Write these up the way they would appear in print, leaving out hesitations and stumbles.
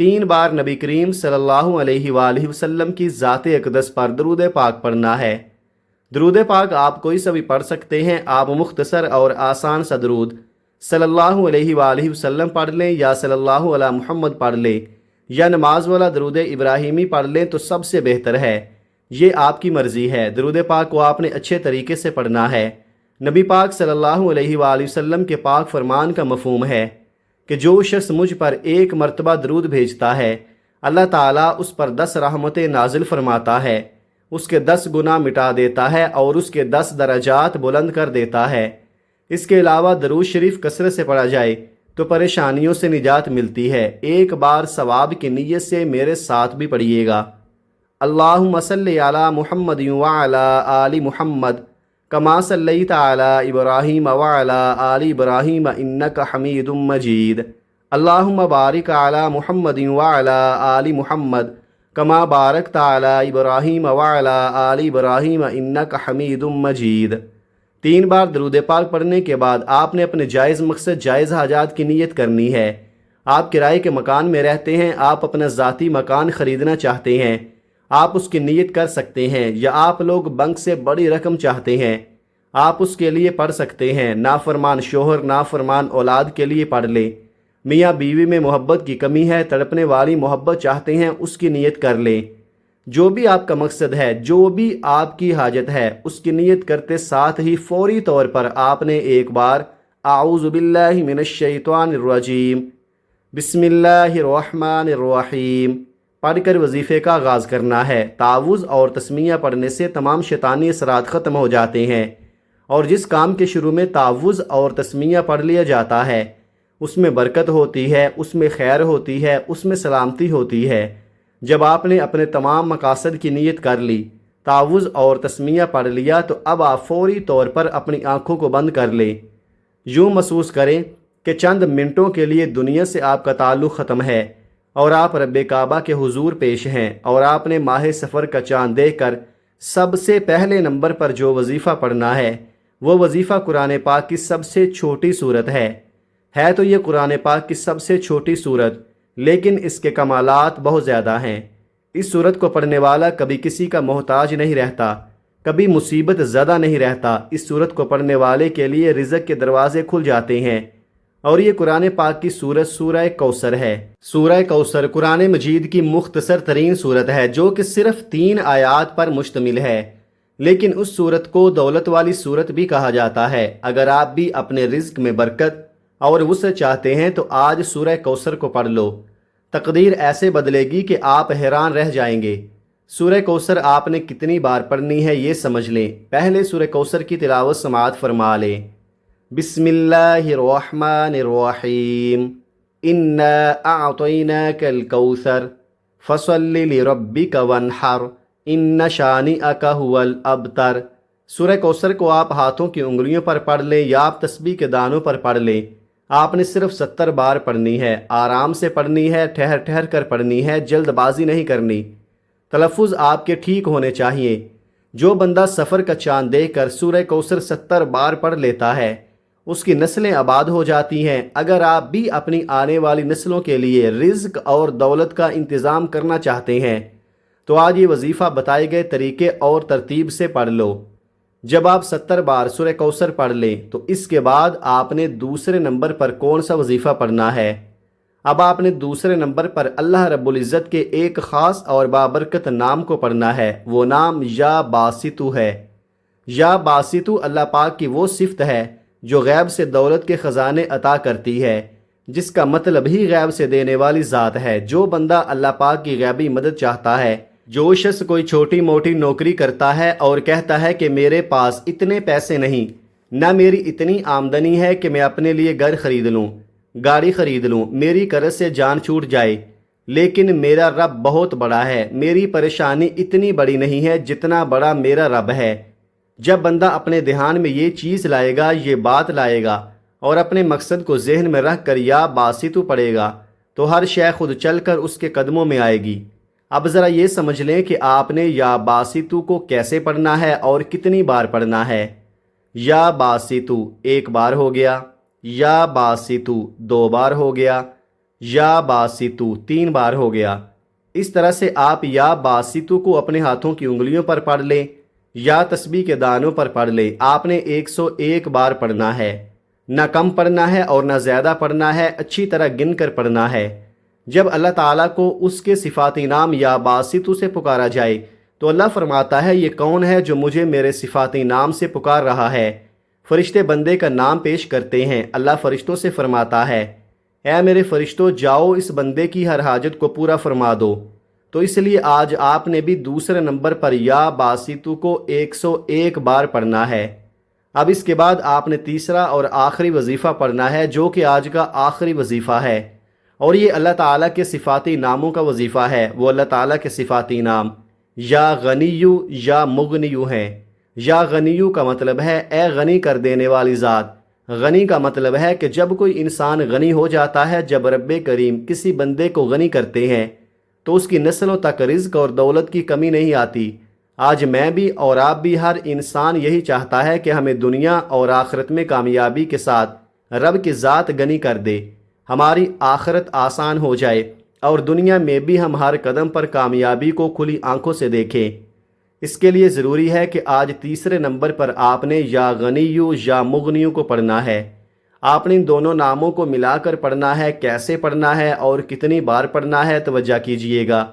3 بار نبی کریم صلی اللہ علیہ وآلہ وسلم کی ذات اقدس پر درود پاک پڑھنا ہے۔ درود پاک آپ کوئی سا بھی پڑھ سکتے ہیں۔ آپ مختصر اور آسان سا درود صلی اللہ علیہ وآلہ وسلم پڑھ لیں یا صلی اللہ علی محمد پڑھ لیں یا نماز والا درود ابراہیمی پڑھ لیں تو سب سے بہتر ہے۔ یہ آپ کی مرضی ہے۔ درود پاک کو آپ نے اچھے طریقے سے پڑھنا ہے۔ نبی پاک صلی اللہ علیہ وآلہ وسلم کے پاک فرمان کا مفہوم ہے کہ جو شخص مجھ پر 1 مرتبہ درود بھیجتا ہے اللہ تعالیٰ اس پر 10 رحمتیں نازل فرماتا ہے، اس کے 10 گناہ مٹا دیتا ہے اور اس کے 10 درجات بلند کر دیتا ہے۔ اس کے علاوہ درود شریف کثرت سے پڑھا جائے تو پریشانیوں سے نجات ملتی ہے۔ ایک بار ثواب کی نیت سے میرے ساتھ بھی پڑھیے گا۔ اللہم صلی علی محمد وعلی آل محمد کما صلیت علی ابراہیم وعلی آل ابراہیم انک حمید مجید۔ اللہم بارک علی محمد وعلی آل محمد کما بارکت علی ابراہیم وعلی آل ابراہیم انک حمید مجید۔ 3 بار درود پاک پڑھنے کے بعد آپ نے اپنے جائز مقصد جائز حاجات کی نیت کرنی ہے۔ آپ کرائے کے مکان میں رہتے ہیں، آپ اپنا ذاتی مکان خریدنا چاہتے ہیں، آپ اس کی نیت کر سکتے ہیں، یا آپ لوگ بینک سے بڑی رقم چاہتے ہیں آپ اس کے لیے پڑھ سکتے ہیں۔ نافرمان شوہر نافرمان اولاد کے لیے پڑھ لیں۔ میاں بیوی میں محبت کی کمی ہے، تڑپنے والی محبت چاہتے ہیں، اس کی نیت کر لیں۔ جو بھی آپ کا مقصد ہے، جو بھی آپ کی حاجت ہے، اس کی نیت کرتے ساتھ ہی فوری طور پر آپ نے ایک بار اعوذ باللہ من الشیطان الرجیم بسم اللہ الرحمن الرحیم پڑھ کر وظیفے کا آغاز کرنا ہے۔ تعوذ اور تسمیہ پڑھنے سے تمام شیطانی اثرات ختم ہو جاتے ہیں، اور جس کام کے شروع میں تعوذ اور تسمیہ پڑھ لیا جاتا ہے اس میں برکت ہوتی ہے، اس میں خیر ہوتی ہے، اس میں سلامتی ہوتی ہے۔ جب آپ نے اپنے تمام مقاصد کی نیت کر لی، تعوذ اور تسمیہ پڑھ لیا، تو اب آپ فوری طور پر اپنی آنکھوں کو بند کر لیں۔ یوں محسوس کریں کہ چند منٹوں کے لیے دنیا سے آپ کا تعلق ختم ہے اور آپ رب کعبہ کے حضور پیش ہیں، اور آپ نے ماہ سفر کا چاند دیکھ کر سب سے پہلے نمبر پر جو وظیفہ پڑھنا ہے وہ وظیفہ قرآن پاک کی سب سے چھوٹی صورت ہے تو یہ قرآن پاک کی سب سے چھوٹی صورت، لیکن اس کے کمالات بہت زیادہ ہیں۔ اس صورت کو پڑھنے والا کبھی کسی کا محتاج نہیں رہتا، کبھی مصیبت زدہ نہیں رہتا۔ اس صورت کو پڑھنے والے کے لیے رزق کے دروازے کھل جاتے ہیں، اور یہ قرآن پاک کی صورت سورہ کوثر ہے۔ سورہ کوثر قرآن مجید کی مختصر ترین صورت ہے جو کہ صرف 3 آیات پر مشتمل ہے، لیکن اس صورت کو دولت والی صورت بھی کہا جاتا ہے۔ اگر آپ بھی اپنے رزق میں برکت اور وسعت چاہتے ہیں تو آج سورہ کوثر کو پڑھ لو، تقدیر ایسے بدلے گی کہ آپ حیران رہ جائیں گے۔ سورہ کوثر آپ نے کتنی بار پڑھنی ہے یہ سمجھ لیں۔ پہلے سورہ کوثر کی تلاوت سماعت فرما لیں۔ بسم اللہ الرحمن الرحیم انا اعطیناک الکوثر فصل لربک وانحر ان شانئک هو الابتر۔ سورہ کوثر کو آپ ہاتھوں کی انگلیوں پر پڑھ لیں یا آپ تسبیح کے دانوں پر پڑھ لیں۔ آپ نے صرف 70 بار پڑھنی ہے، آرام سے پڑھنی ہے، ٹھہر ٹھہر کر پڑھنی ہے، جلد بازی نہیں کرنی۔ تلفظ آپ کے ٹھیک ہونے چاہیے۔ جو بندہ سفر کا چاند دیکھ کر سورہ کوثر 70 بار پڑھ لیتا ہے اس کی نسلیں آباد ہو جاتی ہیں۔ اگر آپ بھی اپنی آنے والی نسلوں کے لیے رزق اور دولت کا انتظام کرنا چاہتے ہیں تو آج یہ وظیفہ بتائے گئے طریقے اور ترتیب سے پڑھ لو۔ جب آپ 70 بار سورہ کوثر پڑھ لیں تو اس کے بعد آپ نے دوسرے نمبر پر کون سا وظیفہ پڑھنا ہے؟ اب آپ نے دوسرے نمبر پر اللہ رب العزت کے ایک خاص اور بابرکت نام کو پڑھنا ہے۔ وہ نام یا باسطو ہے۔ یا باسطو اللہ پاک کی وہ صفت ہے جو غیب سے دولت کے خزانے عطا کرتی ہے، جس کا مطلب ہی غیب سے دینے والی ذات ہے۔ جو بندہ اللہ پاک کی غیبی مدد چاہتا ہے، جو شخص کوئی چھوٹی موٹی نوکری کرتا ہے اور کہتا ہے کہ میرے پاس اتنے پیسے نہیں، نہ میری اتنی آمدنی ہے کہ میں اپنے لیے گھر خرید لوں، گاڑی خرید لوں، میری قرض سے جان چھوٹ جائے، لیکن میرا رب بہت بڑا ہے، میری پریشانی اتنی بڑی نہیں ہے جتنا بڑا میرا رب ہے۔ جب بندہ اپنے دھیان میں یہ چیز لائے گا، یہ بات لائے گا اور اپنے مقصد کو ذہن میں رکھ کر یا باسطو پڑھے گا تو ہر شے خود چل کر اس کے قدموں میں آئے گی۔ اب ذرا یہ سمجھ لیں کہ آپ نے یا باسطو کو کیسے پڑھنا ہے اور کتنی بار پڑھنا ہے۔ یا باسطو 1 بار ہو گیا، یا باسطو 2 بار ہو گیا، یا باسطو 3 بار ہو گیا۔ اس طرح سے آپ یا باسطو کو اپنے ہاتھوں کی انگلیوں پر پڑھ لیں یا تسبیح کے دانوں پر پڑھ لیں۔ آپ نے 101 بار پڑھنا ہے، نہ کم پڑھنا ہے اور نہ زیادہ پڑھنا ہے، اچھی طرح گن کر پڑھنا ہے۔ جب اللہ تعالیٰ کو اس کے صفاتی نام یا باسطو سے پکارا جائے تو اللہ فرماتا ہے، یہ کون ہے جو مجھے میرے صفاتی نام سے پکار رہا ہے؟ فرشتے بندے کا نام پیش کرتے ہیں۔ اللہ فرشتوں سے فرماتا ہے، اے میرے فرشتوں، جاؤ اس بندے کی ہر حاجت کو پورا فرما دو۔ تو اس لیے آج آپ نے بھی دوسرے نمبر پر یا باسطو کو 101 بار پڑھنا ہے۔ اب اس کے بعد آپ نے تیسرا اور آخری وظیفہ پڑھنا ہے، جو کہ آج کا آخری وظیفہ ہے، اور یہ اللہ تعالیٰ کے صفاتی ناموں کا وظیفہ ہے۔ وہ اللہ تعالیٰ کے صفاتی نام یا غنیو یا مغنیو ہیں۔ یا غنیو کا مطلب ہے اے غنی کر دینے والی ذات۔ غنی کا مطلب ہے کہ جب کوئی انسان غنی ہو جاتا ہے، جب رب کریم کسی بندے کو غنی کرتے ہیں تو اس کی نسلوں تک رزق اور دولت کی کمی نہیں آتی۔ آج میں بھی اور آپ بھی، ہر انسان یہی چاہتا ہے کہ ہمیں دنیا اور آخرت میں کامیابی کے ساتھ رب کی ذات غنی کر دے، ہماری آخرت آسان ہو جائے اور دنیا میں بھی ہم ہر قدم پر کامیابی کو کھلی آنکھوں سے دیکھیں۔ اس کے لیے ضروری ہے کہ آج تیسرے نمبر پر آپ نے یا غنیو یا مغنیو کو پڑھنا ہے۔ آپ نے ان دونوں ناموں کو ملا کر پڑھنا ہے۔ کیسے پڑھنا ہے اور کتنی بار پڑھنا ہے، توجہ کیجئے گا۔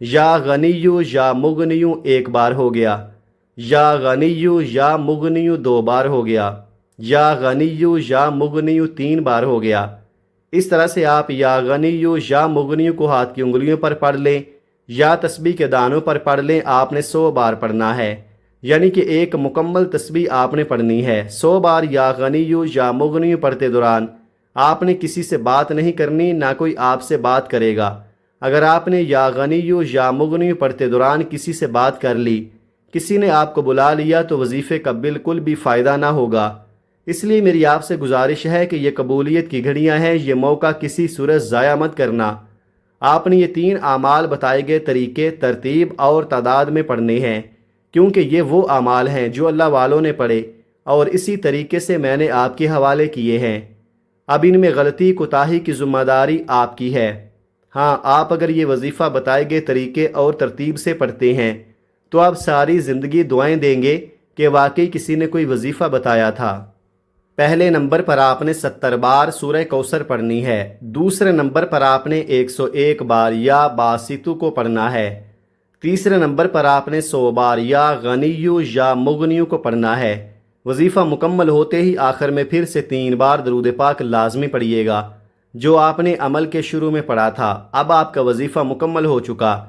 یا غنیو یا مغنیو 1 بار ہو گیا۔ یا غنیو یا مغنیو 2 بار ہو گیا۔ یا غنیو یا مغنیو 3 بار ہو گیا۔ اس طرح سے آپ یا غنیو یا مغنیو کو ہاتھ کی انگلیوں پر پڑھ لیں یا تسبیح کے دانوں پر پڑھ لیں۔ آپ نے 100 بار پڑھنا ہے، یعنی کہ ایک مکمل تسبیح آپ نے پڑھنی ہے۔ 100 بار یا غنیو یا مغنیو پڑھتے دوران آپ نے کسی سے بات نہیں کرنی، نہ کوئی آپ سے بات کرے گا۔ اگر آپ نے یا غنیو یا مغنیو پڑھتے دوران کسی سے بات کر لی، کسی نے آپ کو بلا لیا، تو وظیفے کا بالکل بھی فائدہ نہ ہوگا۔ اس لیے میری آپ سے گزارش ہے کہ یہ قبولیت کی گھڑیاں ہیں، یہ موقع کسی صورت ضائع مت کرنا۔ آپ نے یہ 3 اعمال بتائے گئے طریقے، ترتیب اور تعداد میں پڑھنے ہیں، کیونکہ یہ وہ اعمال ہیں جو اللہ والوں نے پڑھے اور اسی طریقے سے میں نے آپ کے حوالے کیے ہیں۔ اب ان میں غلطی کوتاہی کی ذمہ داری آپ کی ہے۔ ہاں، آپ اگر یہ وظیفہ بتائے گئے طریقے اور ترتیب سے پڑھتے ہیں تو آپ ساری زندگی دعائیں دیں گے کہ واقعی کسی نے کوئی وظیفہ بتایا تھا۔ پہلے نمبر پر آپ نے 70 بار سورہ کوثر پڑھنی ہے۔ دوسرے نمبر پر آپ نے 101 بار یا باسطو کو پڑھنا ہے۔ تیسرے نمبر پر آپ نے 100 بار یا غنیو یا مغنیو کو پڑھنا ہے۔ وظیفہ مکمل ہوتے ہی آخر میں پھر سے 3 بار درود پاک لازمی پڑھیے گا، جو آپ نے عمل کے شروع میں پڑھا تھا۔ اب آپ کا وظیفہ مکمل ہو چکا۔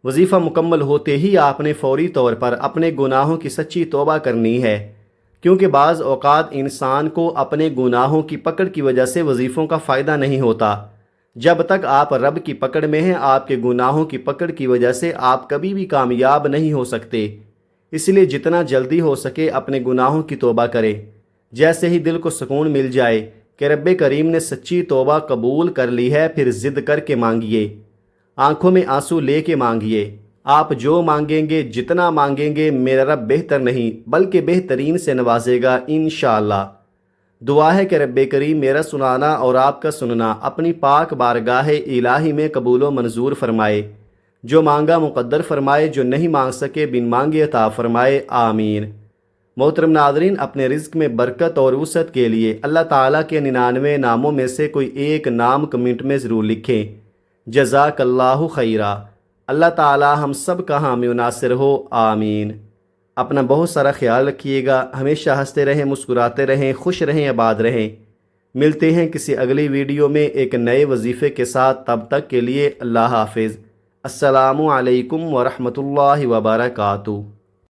وظیفہ مکمل ہوتے ہی آپ نے فوری طور پر اپنے گناہوں کی سچی توبہ کرنی ہے، کیونکہ بعض اوقات انسان کو اپنے گناہوں کی پکڑ کی وجہ سے وظیفوں کا فائدہ نہیں ہوتا۔ جب تک آپ رب کی پکڑ میں ہیں، آپ کے گناہوں کی پکڑ کی وجہ سے آپ کبھی بھی کامیاب نہیں ہو سکتے۔ اس لیے جتنا جلدی ہو سکے اپنے گناہوں کی توبہ کریں۔ جیسے ہی دل کو سکون مل جائے کہ رب کریم نے سچی توبہ قبول کر لی ہے، پھر ضد کر کے مانگیے، آنکھوں میں آنسو لے کے مانگیے۔ آپ جو مانگیں گے، جتنا مانگیں گے، میرا رب بہتر نہیں بلکہ بہترین سے نوازے گا انشاءاللہ۔ دعا ہے کہ رب کریم میرا سنانا اور آپ کا سننا اپنی پاک بارگاہ الہی میں قبول و منظور فرمائے، جو مانگا مقدر فرمائے، جو نہیں مانگ سکے بن مانگے عطا فرمائے، آمین۔ محترم ناظرین، اپنے رزق میں برکت اور وسعت کے لیے اللہ تعالیٰ کے 99 ناموں میں سے کوئی ایک نام کمنٹ میں ضرور لکھیں۔ جزاک اللہ خیرہ۔ اللہ تعالیٰ ہم سب کا حامی و ناصر ہو، آمین۔ اپنا بہت سارا خیال رکھیے گا، ہمیشہ ہنستے رہیں، مسکراتے رہیں، خوش رہیں، آباد رہیں۔ ملتے ہیں کسی اگلی ویڈیو میں ایک نئے وظیفے کے ساتھ، تب تک کے لیے اللہ حافظ۔ السلام علیکم ورحمۃ اللہ وبرکاتہ۔